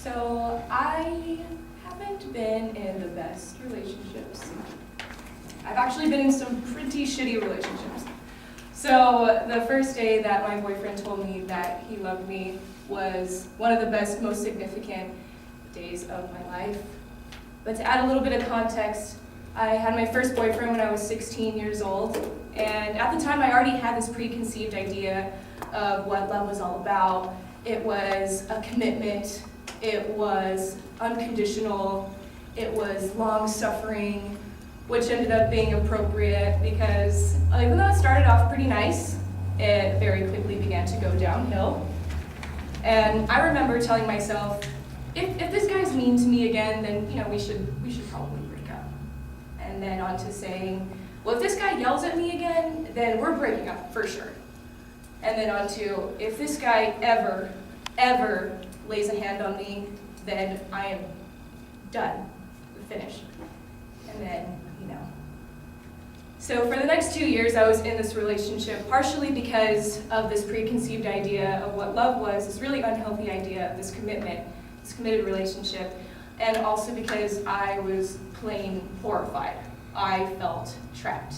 So I haven't been in the best relationships. I've actually been in some pretty shitty relationships. So the first day that my boyfriend told me that he loved me was one of the best, most significant days of my life. But to add a little bit of context, I had my first boyfriend when I was 16 years old, and at the time I already had this preconceived idea of what love was all about. It was a commitment, it was unconditional, it was long-suffering, which ended up being appropriate because even though it started off pretty nice, it very quickly began to go downhill. And I remember telling myself, if this guy's mean to me again, then we should probably break up. And then on to saying, well, if this guy yells at me again, then we're breaking up for sure. And then on to, if this guy ever lays a hand on me, then I am done, finished. And then, So for the next 2 years, I was in this relationship, partially because of this preconceived idea of what love was, this really unhealthy idea of this commitment, this committed relationship, and also because I was plain horrified. I felt trapped.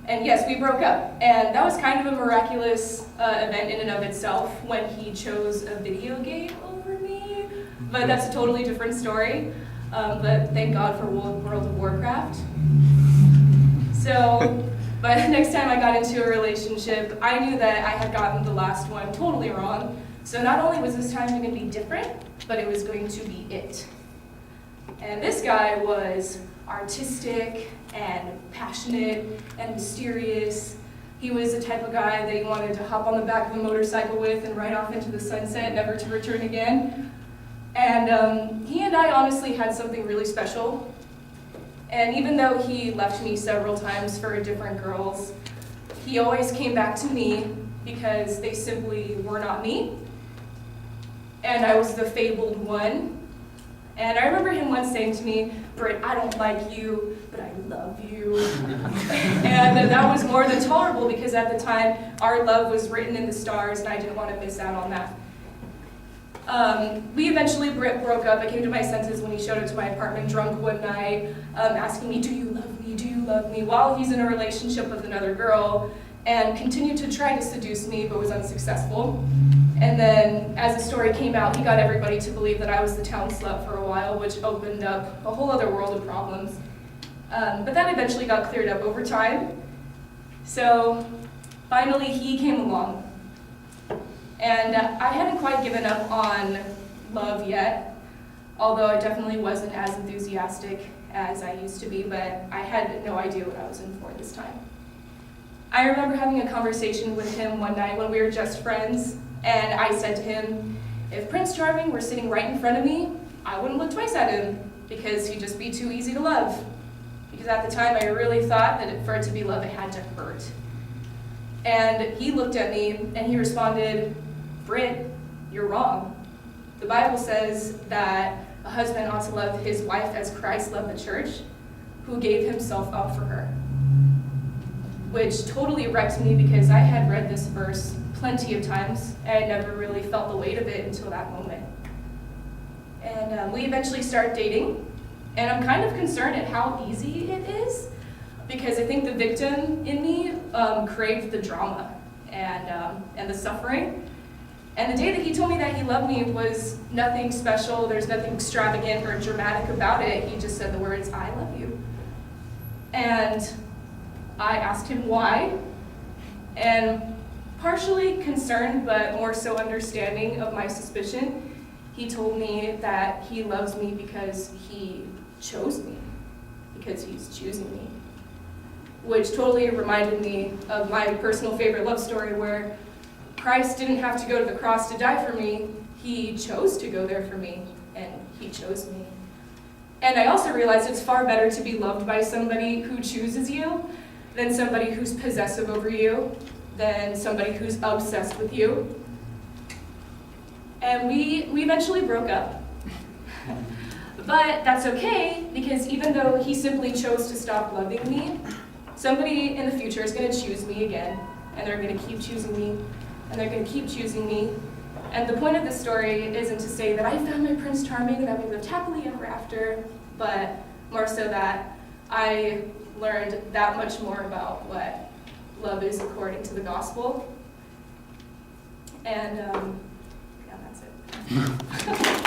And yes, we broke up, and that was kind of a miraculous event in and of itself when he chose a video game over me, but that's a totally different story. But thank God for World of Warcraft. So, but next time I got into a relationship, I knew that I had gotten the last one totally wrong. So not only was this time going to be different, but it was going to be it. And this guy was artistic and passionate and mysterious. He was the type of guy that you wanted to hop on the back of a motorcycle with and ride off into the sunset, never to return again. And he and I honestly had something really special. And even though he left me several times for different girls, he always came back to me because they simply were not me. And I was the fabled one. And I remember him once saying to me, "Britt, I don't like you, but I love you." And that was more than tolerable because at the time, our love was written in the stars and I didn't want to miss out on that. We eventually broke up. I came to my senses when he showed up to my apartment drunk one night, asking me, "Do you love me? Do you love me?" while he's in a relationship with another girl, and continued to try to seduce me, but was unsuccessful. And then, as the story came out, he got everybody to believe that I was the town slut for a while, which opened up a whole other world of problems. But that eventually got cleared up over time. So, finally, he came along. And I hadn't quite given up on love yet, although I definitely wasn't as enthusiastic as I used to be, but I had no idea what I was in for this time. I remember having a conversation with him one night when we were just friends, and I said to him, if Prince Charming were sitting right in front of me, I wouldn't look twice at him, because he'd just be too easy to love. Because at the time I really thought that for it to be love, it had to hurt. And he looked at me and he responded, "Britt, you're wrong. The Bible says that a husband ought to love his wife as Christ loved the church, who gave himself up for her." Which totally wrecked me because I had read this verse plenty of times and I never really felt the weight of it until that moment. And we eventually started dating, and I'm kind of concerned at how easy it is because I think the victim in me craved the drama and the suffering. And the day that he told me that he loved me was nothing special, there's nothing extravagant or dramatic about it. He just said the words, "I love you." And I asked him why, and partially concerned but more so understanding of my suspicion, he told me that he loves me because he chose me, because he's choosing me. Which totally reminded me of my personal favorite love story where Christ didn't have to go to the cross to die for me. He chose to go there for me, and he chose me. And I also realized it's far better to be loved by somebody who chooses you than somebody who's possessive over you, than somebody who's obsessed with you. And we eventually broke up. But that's okay, because even though he simply chose to stop loving me, somebody in the future is going to choose me again, and they're going to keep choosing me, and they're going to keep choosing me, And the point of this story isn't to say that I found my Prince Charming and that we lived happily ever after, but more so that I learned that much more about what love is according to the gospel. And yeah, that's it.